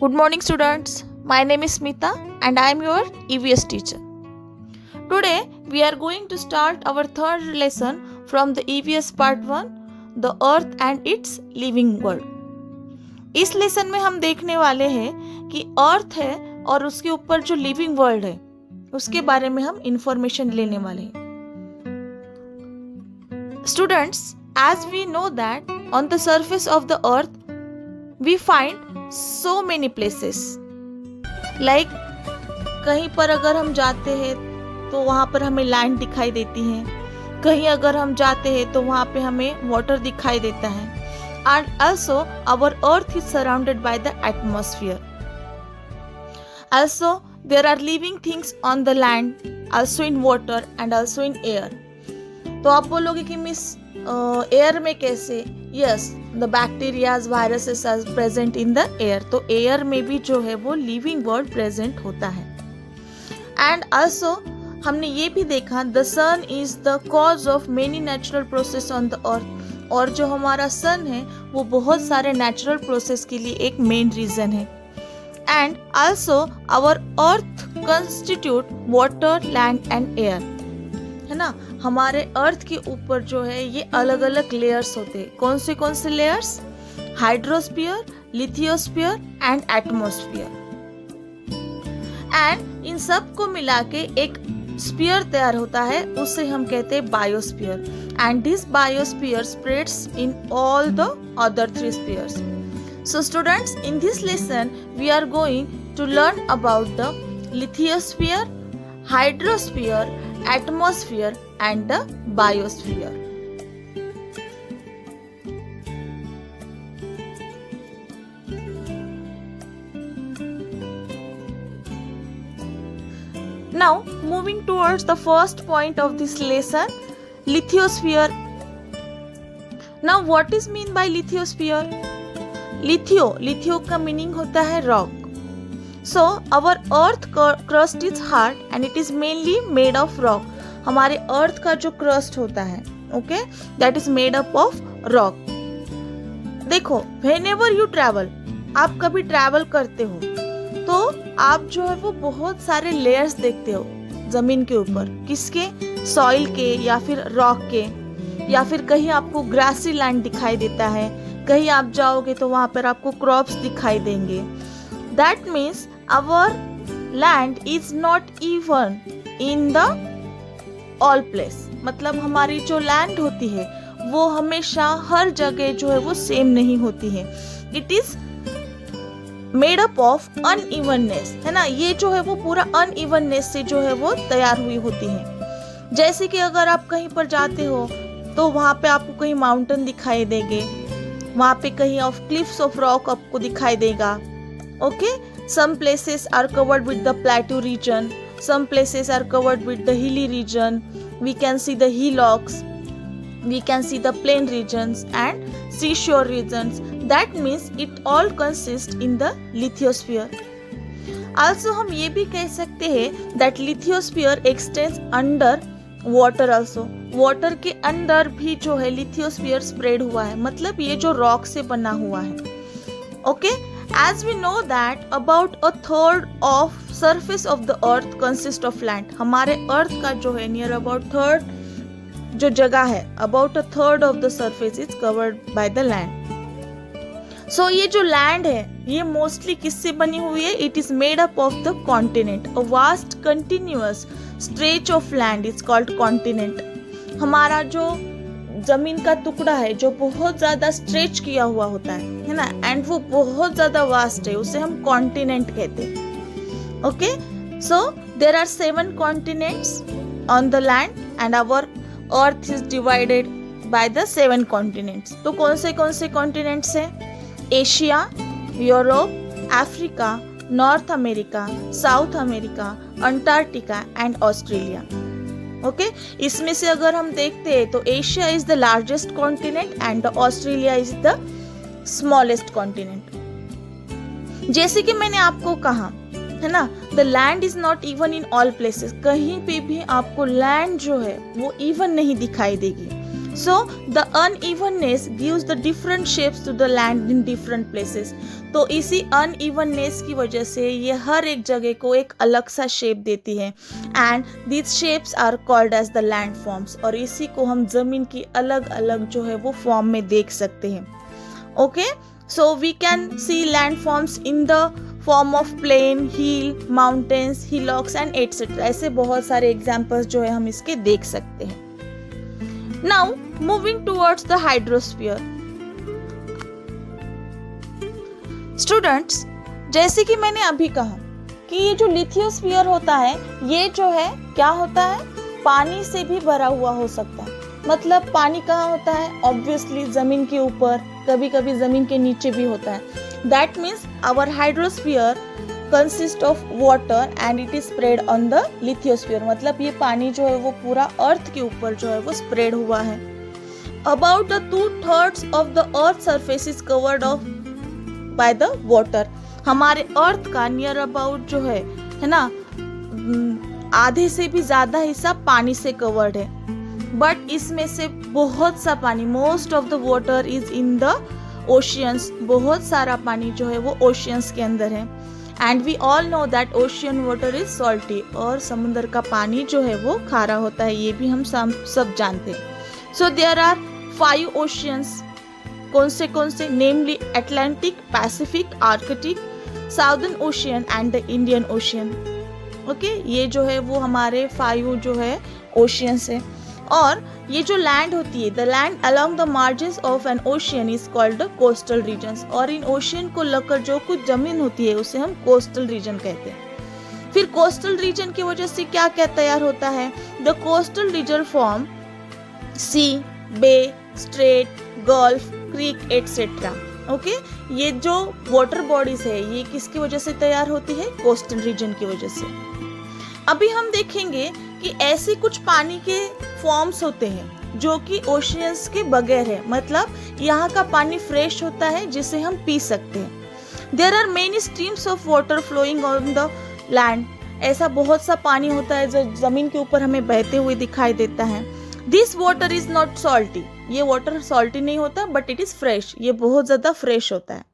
Good morning, students. My name is Smita and I am your EVS teacher. Today, we are going to start our third lesson from the EVS Part 1, The Earth and its Living World. इस lesson में हम देखने वाले हैं कि अर्थ है और उसके ऊपर जो लिविंग वर्ल्ड है उसके बारे में हम इंफॉर्मेशन लेने वाले हैं. Students, as we know that on the surface of the earth we find so many places. Like कहीं पर अगर हम जाते हैं तो वहाँ पर हमें लैंड दिखाई देती है, कहीं अगर हम जाते हैं तो वहाँ पे हमें वाटर दिखाई देता है. And also our earth is surrounded by the atmosphere. Also there are living things on the land, also in water and also in air. तो आप बोलोगे कि मिस एयर में कैसे? Yes, the bacterias viruses are present in the air. तो air में भी जो है वो लिविंग वर्ल्ड प्रेजेंट होता है. एंड आल्सो हमने ये भी देखा the sun is the cause of many natural process on the earth. और जो हमारा सन है वो बहुत सारे नेचुरल प्रोसेस के लिए एक मेन रीजन है. And also our earth constitute water, land and air. है ना, हमारे अर्थ के ऊपर जो है ये अलग अलग लेयर्स होते हैं. कौन से layers? Hydrosphere, lithosphere and atmosphere. And इन सब को मिला के एक स्फीयर तैयार होता है, उसे हम कहते हैं biosphere. And this biosphere spreads in all the other 3 spheres. So students, in this lesson we are going to learn about the lithosphere, hydrosphere, atmosphere and the biosphere. Now moving towards the first point of this lesson, lithosphere. Now what is mean by lithosphere? Lithio का meaning होता है rock. So our earth crust is hard and it is mainly made of rock. हमारे अर्थ का जो crust होता है, okay, that is made up of rock. देखो, whenever you travel, आप कभी ट्रैवल करते हो तो आप जो है वो बहुत सारे लेयर्स देखते हो जमीन के ऊपर. किसके? सॉइल के या फिर रॉक के, या फिर कहीं आपको ग्रासी लैंड दिखाई देता है, कहीं आप जाओगे तो वहां पर आपको क्रॉप्स दिखाई देंगे. That means our land is not even in the all place. मतलब हमारी जो लैंड होती है वो हमेशा हर जगह जो है वो सेम नहीं होती है. It is made up of unevenness. है ना, ये जो है वो पूरा unevenness से जो है वो तैयार हुई होती है. जैसे कि अगर आप कहीं पर जाते हो तो वहाँ पे आपको कहीं माउंटेन दिखाई देंगे, वहाँ पे कहीं ऑफ क्लिफ्स ऑफ रॉक आपको दिखाई देगा. Okay, some places are covered with the plateau region, some places are covered with the hilly region. We can see the hillocks, we can see the plain regions and seashore regions. That means it all consists in the lithosphere. Also हम ये भी कह सकते हैं that lithosphere extends under water also. Water के अंदर भी जो है lithosphere spread हुआ है, मतलब ये जो रॉक से बना हुआ है. Okay, as we know that about a third of surface of the earth consists of land. हमारे अर्थ का जो है near about third जो जगह है, about a third of the surface is covered by the land. So ये जो land है ये mostly किससे बनी हुई है? It is made up of the continent. A vast continuous stretch of land is called continent. हमारा जो जमीन का टुकड़ा है जो बहुत ज्यादा स्ट्रेच किया हुआ होता है ना, एंड वो बहुत ज्यादा वास्ट है, उसे हम कॉन्टिनेंट कहते हैं. Okay, so there are 7 continents on the land and our earth is divided by the 7 continents. तो कौन से कॉन्टिनेंट्स हैं? Asia, Europe, Africa, North America, South America, Antarctica and Australia. Okay, इसमें से अगर हम देखते हैं तो Asia is the largest continent and Australia is the smallest continent. जैसे कि मैंने आपको कहा है ना, the land is not even in all places. कहीं पे भी आपको लैंड जो है वो इवन नहीं दिखाई देगी. So the unevenness gives the different shapes to the land in different places. तो इसी unevenness की वजह से ये हर एक जगह को एक अलग सा शेप देती है and these shapes are called as the landforms. और इसी को हम जमीन की अलग अलग जो है वो फॉर्म में देख सकते हैं. Okay, so we can see landforms in the form of plain, hill, mountains, hillocks and etc. ऐसे बहुत सारे एग्जाम्पल्स जो है हम इसके देख सकते हैं. Now moving towards the hydrosphere. Students, जैसे कि मैंने अभी कहा कि ये जो लिथियोस्फीयर होता है ये जो है क्या होता है, पानी से भी भरा हुआ हो सकता है. मतलब पानी कहाँ होता है, ऑब्वियसली जमीन के ऊपर, कभी कभी जमीन के नीचे भी होता है. That means our hydrosphere consist of water and it is spread on the lithosphere. मतलब ये पानी जो है वो पूरा अर्थ के ऊपर जो है वो स्प्रेड हुआ है. About the 2/3 of the earth surface is covered of by the water. हमारे अर्थ का नियर अबाउट जो है ना, आधे से भी ज्यादा हिस्सा पानी से कवर्ड है. बट इसमें से बहुत सा पानी, most of the water is in the oceans. बहुत सारा पानी जो है वो ओशियंस के अंदर है. And we all know that ocean water is salty. और समुद्र का पानी जो है वो खारा होता है, ये भी हम सब जानते हैं. So there are 5 oceans. कौन से namely Atlantic, Pacific, Arctic, southern ocean and the Indian ocean. Okay, ये जो है वो हमारे 5 जो है ओशियंस है. और ये जो लैंड होती है, the land along the margins of an ocean is called the coastal regions. और इन ओशियन को लगकर जो कुछ जमीन होती है उसे हम कोस्टल रीजन कहते हैं. फिर कोस्टल रीजन की वजह से क्या क्या तैयार होता है, the coastal region form sea, bay, strait, gulf, creek etcetera. Okay, ये जो वाटर बॉडीज है ये किसकी वजह से तैयार होती है, कोस्टल रीजन की वजह से. अभी हम देखेंगे कि ऐसे कुछ पानी के फॉर्म्स होते हैं जो कि ओशियंस के बगैर है. मतलब यहाँ का पानी फ्रेश होता है जिसे हम पी सकते हैं. There are many streams of water flowing on the land. ऐसा बहुत सा पानी होता है जो जमीन के ऊपर हमें बहते हुए दिखाई देता है. This water is not salty. ये वाटर सॉल्टी नहीं होता बट इट इज फ्रेश. ये बहुत ज्यादा फ्रेश होता है.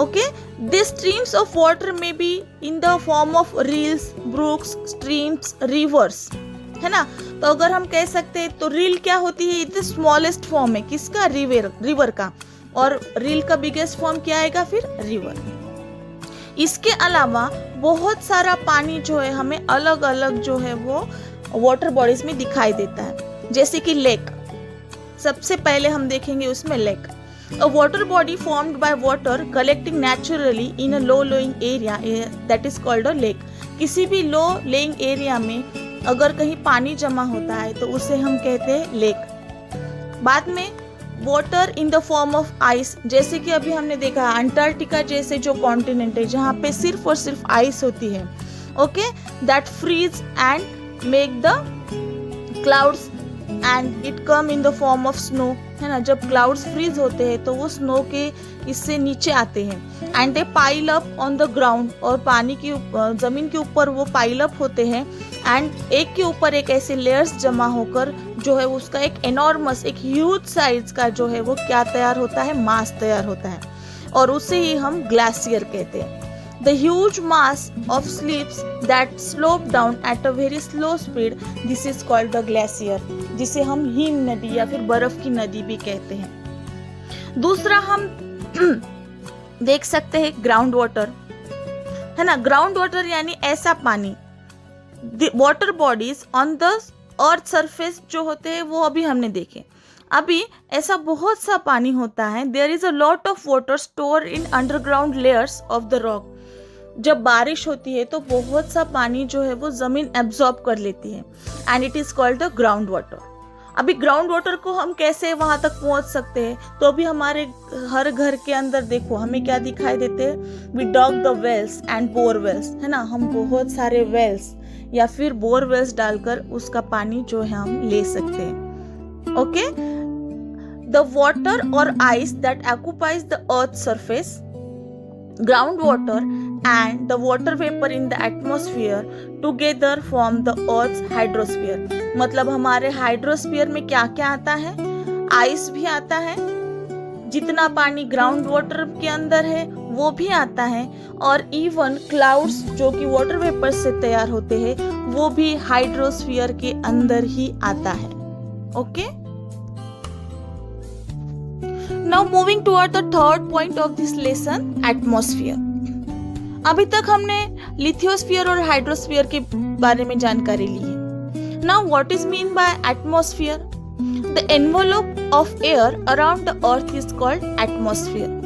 Okay, these streams of water may be in the form of rills, brooks, streams, rivers. है ना. तो अगर हम कह सकते हैं तो रील क्या होती है, इट स्मॉलेस्ट फॉर्म है किसका, रिवर का. और रील का बिगेस्ट फॉर्म क्या आएगा फिर, रिवर. इसके अलावा बहुत सारा पानी जो है हमें अलग अलग जो है वो वाटर बॉडीज में दिखाई देता है. जैसे कि लेक, सबसे पहले हम देखेंगे उसमें lake. A water body formed by water collecting naturally in a low lying area that is called a lake. किसी भी लो लेइंग एरिया में अगर कहीं पानी जमा होता है तो उसे हम कहते हैं लेक. बाद में water in the form of ice. जैसे कि अभी हमने देखा अंटार्कटिका जैसे जो कॉन्टिनेंट है जहाँ पे सिर्फ और सिर्फ आइस होती है. Okay, that freeze and make the clouds and it come in the form of snow. है ना, जब क्लाउड्स फ्रीज होते हैं तो वो स्नो के इससे नीचे आते हैं. And they pile up on the ground. और पानी की जमीन के ऊपर वो पाइल अप होते हैं. एंड एक के ऊपर एक ऐसे लेयर्स जमा होकर जो है उसका एक एनॉर्मस, एक ह्यूज साइज का जो है वो क्या तैयार होता है, मास तैयार होता है. और उसे ही हम ग्लेशियर कहते हैं. The huge mass of slips that slope down at a very slow speed, this is called the glacier, जिसे हम हिम नदी या फिर बर्फ की नदी भी कहते हैं. दूसरा हम देख सकते हैं ग्राउंड वाटर. है ना, ग्राउंड वाटर यानी ऐसा पानी, water bodies on the earth surface जो होते हैं वो अभी हमने देखे. अभी ऐसा बहुत सा पानी होता है. There is a lot of water store in underground layers of the rock. जब बारिश होती है तो बहुत सा पानी जो है वो जमीन एब्जॉर्ब कर लेती है and it is called the ground water. अभी ग्राउंड वाटर को हम कैसे वहां तक पहुंच सकते हैं, तो अभी हमारे हर घर के अंदर देखो हमें क्या दिखाई देते हैं, we dug the wells and bore wells. है ना, हम बहुत सारे वेल्स या फिर बोर वेल्स डालकर उसका पानी जो है हम ले सकते हैं. ओके, द वाटर और ice that occupies the earth surface, groundwater and the water vapor in the atmosphere together form the earth's hydrosphere. मतलब हमारे हाइड्रोस्फीयर में क्या क्या आता है, आइस भी आता है, जितना पानी ग्राउंड वाटर के अंदर है वो भी आता है, और इवन क्लाउड्स जो कि वाटर वेपर से तैयार होते हैं वो भी हाइड्रोस्फीयर के अंदर ही आता है। Okay, now moving toward the third point of this lesson, atmosphere. अभी तक हमने लिथियोस्फीयर और हाइड्रोस्फीयर के बारे में जानकारी ली है। Now what is mean by atmosphere? The envelope of air around the earth is called atmosphere.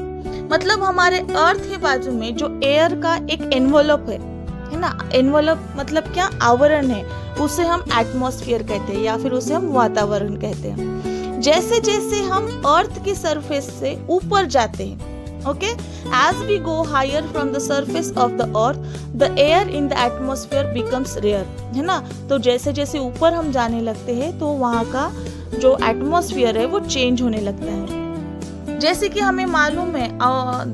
मतलब हमारे अर्थ के बाजू में जो एयर का एक एनवेलप है ना, एनवेलप मतलब क्या, आवरण है, उसे हम एटमॉस्फेयर कहते हैं या फिर उसे हम वातावरण कहते हैं। जैसे जैसे हम अर्थ की सरफेस से ऊपर जाते हैं, okay, as we go higher from the surface of the earth, the air in the atmosphere becomes rare, है ना। तो जैसे जैसे ऊपर हम जाने लगते हैं तो वहाँ का जो एटमॉस्फेयर है वो चेंज होने लगता है। जैसे कि हमें मालूम है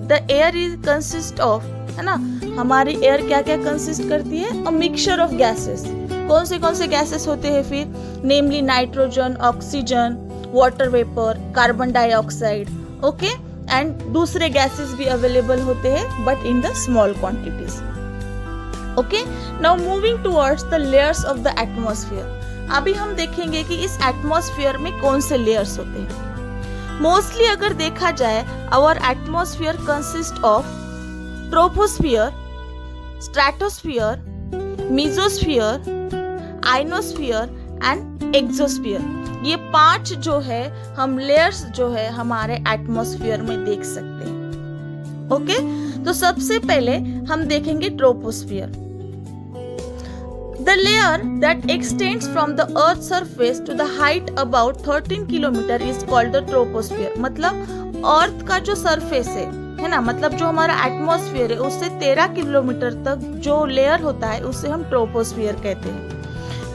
the air is consist of, है ना, हमारी एयर क्या क्या कंसिस्ट करती है, अ मिक्सचर ऑफ गैसेस। कौन से गैसेस होते हैं फिर? Namely nitrogen, oxygen, water vapour, carbon dioxide, okay, and दूसरे गैसेस भी अवेलेबल होते हैं but in the small quantities. Okay, now moving towards the layers of the atmosphere. अभी हम देखेंगे कि इस एटमॉस्फेयर में कौन से लेयर्स होते हैं। मोस्टली अगर देखा जाए, our atmosphere consist of troposphere, stratosphere, mesosphere, ionosphere and exosphere. ये 5 जो है हम लेयर्स जो है हमारे एटमॉस्फेयर में देख सकते हैं। ओके, तो सबसे पहले हम देखेंगे troposphere. The layer that extends from the earth's surface to the height about 13 kilometre is called the troposphere। मतलब अर्थ का जो सरफेस है ना, मतलब जो हमारा एटमॉस्फेयर है उससे 13 किलोमीटर तक जो लेयर होता है उसे हम ट्रोपोस्फियर कहते हैं।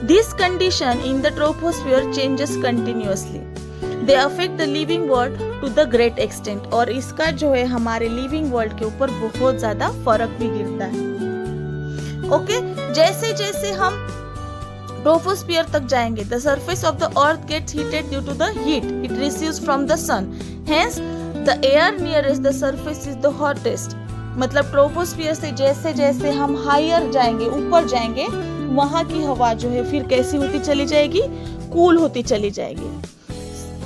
This condition in the troposphere changes continuously. They affect the living world to the great extent। और इसका जो है हमारे लिविंग वर्ल्ड के ऊपर बहुत ज्यादा फर्क भी गिरता है। ओके, जैसे जैसे हम ट्रोपोस्फियर तक जाएंगे, the surface of the earth gets heated due to the heat it receives from the sun. Hence, the air nearest the surface is the hottest। मतलब ट्रोपोस्फियर से जैसे जैसे हम हायर जाएंगे, ऊपर जाएंगे, वहां की हवा जो है फिर कैसी होती चली जाएगी, कूल होती चली जाएगी।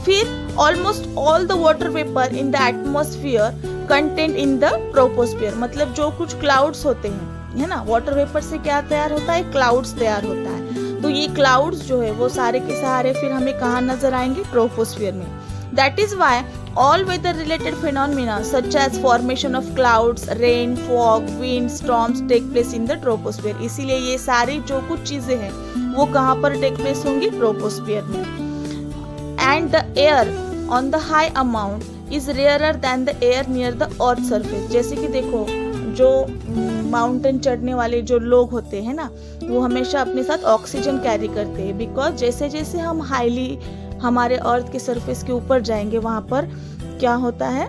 फिर almost all the water vapour in the atmosphere content in the troposphere. मतलब जो कुछ क्लाउड्स होते हैं, है ना, वाटर वेपर से क्या तैयार होता है, क्लाउड्स तैयार होता है। तो ये क्लाउड्स जो है वो सारे के सारे फिर हमें कहाँ नजर आएंगे, ट्रोपोस्फियर में। That is why all weather related phenomena such as formation of clouds, rain, fog, wind, storms take place in the troposphere। इसीलिए ये सारी जो कुछ चीजें हैं वो कहाँ पर take place होंगी, ट्रोपोस्फियर में। And the air on the high amount is rarer than the air near the earth surface। जैसे कि देखो, जो माउंटेन चढ़ने वाले जो लोग होते हैं ना, वो हमेशा अपने साथ ऑक्सीजन कैरी करते हैं, बिकॉज जैसे जैसे हम हाईली हमारे अर्थ के सरफेस के ऊपर जाएंगे वहां पर क्या होता है,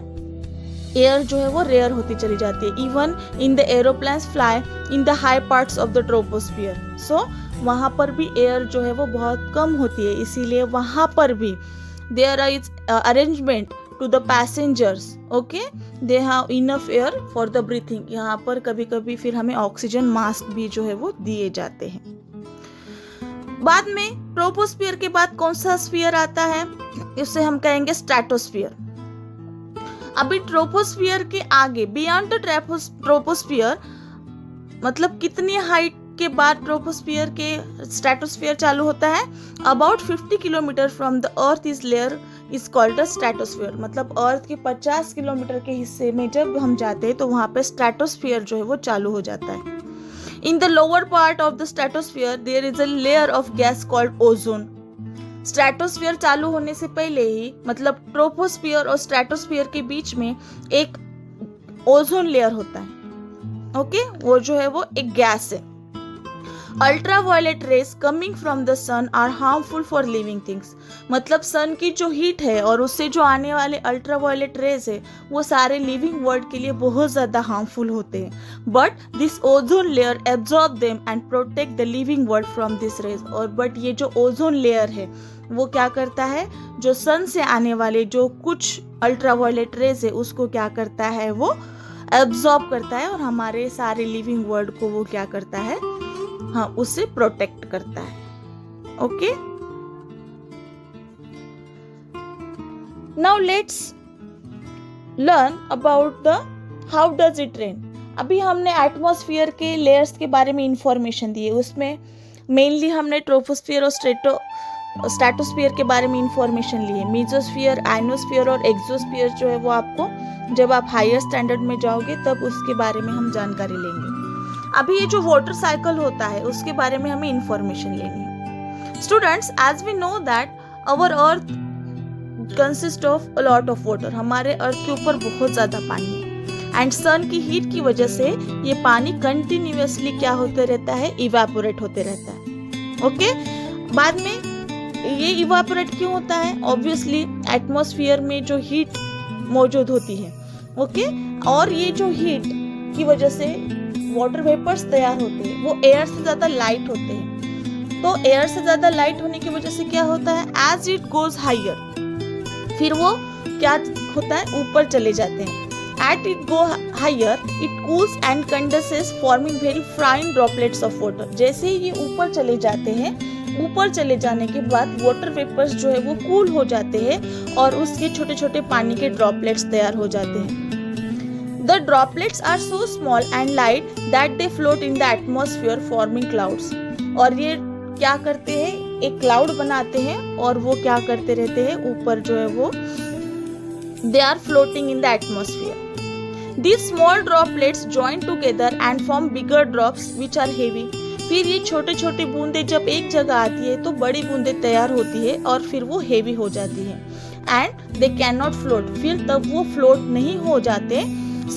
एयर जो है वो रेयर होती चली जाती है। Even in the aeroplanes fly in the high parts of the troposphere. So वहां पर भी एयर जो है वो बहुत कम होती है, इसीलिए वहां पर भी there is arrangement to the passengers, okay, they have enough air for the breathing. यहाँ पर कभी कभी फिर हमें ऑक्सीजन मास्क भी जो है वो दिए जाते हैं। बाद में ट्रोपोस्फियर के बाद कौन सा स्फीयर आता है, इसे हम कहेंगे स्ट्रेटोस्फियर। अभी ट्रोपोस्फियर के आगे, बियॉन्ड द ट्रोपोस्फियर, मतलब कितनी हाइट के बाद ट्रोपोस्फियर के स्ट्रेटोस्फियर चालू होता है, about 50 kilometre from the earth is layer is called the stratosphere. मतलब अर्थ के 50 किलोमीटर के हिस्से में जब हम जाते हैं तो वहां पे स्ट्रेटोस्फियर जो है वो चालू हो जाता है। In the lower part of the stratosphere there is a layer of gas called ozone। Stratosphere चालू होने से पहले ही, मतलब ट्रोपोस्फियर और स्ट्रेटोस्फियर के बीच में एक ओजोन लेयर होता है। ओके, वो जो है वो एक गैस है। Ultraviolet rays coming from the sun are harmful for living things. मतलब सन की जो हीट है और उससे जो आने वाले अल्ट्रावायलेट रेज है वो सारे लिविंग वर्ल्ड के लिए बहुत ज़्यादा हार्मफुल होते हैं। but this ozone layer absorb them and protect the living world from this rays. और बट ये जो ओजोन लेयर है वो क्या करता है, जो सन से आने वाले जो कुछ अल्ट्रावायलेट रेज है उसको क्या करता है, वो एब्जॉर्ब करता है और हमारे सारे लिविंग वर्ल्ड को वो क्या करता है, हाँ, उससे प्रोटेक्ट करता है. Okay, now let's learn about the how does it rain. अभी हमने एटमॉस्फेयर के लेयर्स के बारे में इंफॉर्मेशन दी है. उसमें मेनली हमने ट्रोपोस्फियर और स्ट्रेटोस्फियर के बारे में इंफॉर्मेशन ली है. मेसोस्फियर, आयनोस्फियर और एक्सोस्फियर जो है वो आपको जब आप हायर स्टैंडर्ड में जाओगे तब उसके बारे में हम जानकारी लेंगे. अभी ये जो वाटर साइकिल होता है उसके बारे में हमें इंफॉर्मेशन लेनी है. Students, as we know that our earth consist of a lot of water. हमारे अर्थ के ऊपर बहुत ज्यादा पानी है एंड सन की हीट की वजह से ये पानी कंटिन्यूअसली क्या होते रहता है, इवेपोरेट होते रहता है. ओके, बाद में ये इवेपोरेट क्यों होता है, ऑब्वियसली एटमॉस्फेयर में जो हीट मौजूद होती है. ओके, और ये जो हीट की वजह से वाटर वेपर्स तैयार होते हैं वो एयर से ज्यादा लाइट होते हैं. तो एयर से ज्यादा लाइट होने की वजह से क्या होता है, एज इट गोज हायर, फिर वो क्या होता है, ऊपर चले जाते हैं. At it go higher, it cools and condenses, forming very fine droplets of water. जैसे ही ये ऊपर चले जाते हैं, ऊपर चले जाने के बाद वाटर वेपर्स जो है वो कूल हो जाते हैं और उसके छोटे छोटे पानी के ड्रॉपलेट्स तैयार हो जाते हैं. The droplets are so small and light that they float in the atmosphere, forming clouds. और ये क्या करते हैं, एक क्लाउड बनाते हैं और वो क्या करते रहते हैं, ऊपर जो है वो they are floating in the atmosphere. These small droplets join together and form bigger drops which are heavy. फिर ये छोटे छोटे बूंदे जब एक जगह आती है तो बड़ी बूंदे तैयार होती है और फिर वो हेवी हो जाती है and they can not float. फिर तब वो फ्लोट नहीं हो जाते.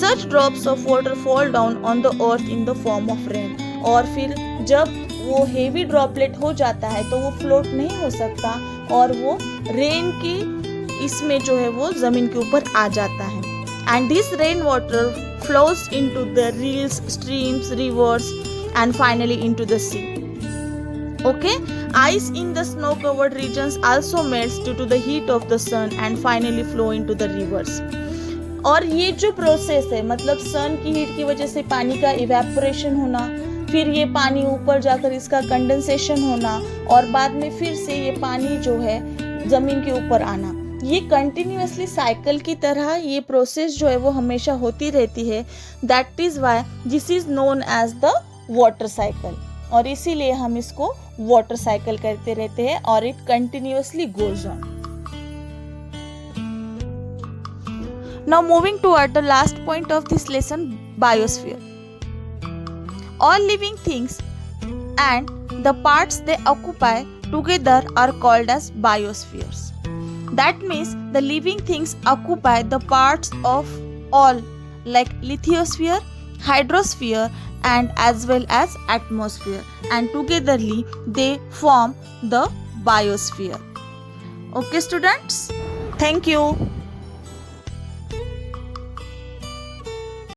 Such drops of water fall down on the earth in the form of rain. और फिर जब वो हेवी ड्रॉपलेट हो जाता है तो वो फ्लोट नहीं हो सकता और वो रेन की इसमें जो है वो जमीन के ऊपर आ जाता है. And this rainwater flows into the rills, streams, rivers, and finally into the sea. Okay, ice in the snow-covered regions also melts due to the heat of the sun and finally flow into the rivers. और ये जो process है, मतलब sun की heat की वजह से पानी का इवेपोरेशन होना, फिर ये पानी ऊपर जाकर इसका कंडेंसेशन होना और बाद में फिर से ये पानी जो है जमीन के ऊपर आना, ये कंटिन्यूअसली साइकिल की तरह ये प्रोसेस जो है वो हमेशा होती रहती है. That is why this is known as the water cycle. और इसीलिए हम इसको वाटर साइकिल करते रहते हैं और it continuously goes on. Now moving toward the last point of this lesson, biosphere. All living things and the parts they occupy together are called as biospheres. That means the living things occupy the parts of all like lithosphere, hydrosphere and as well as atmosphere, and togetherly they form the biosphere. Okay students, thank you.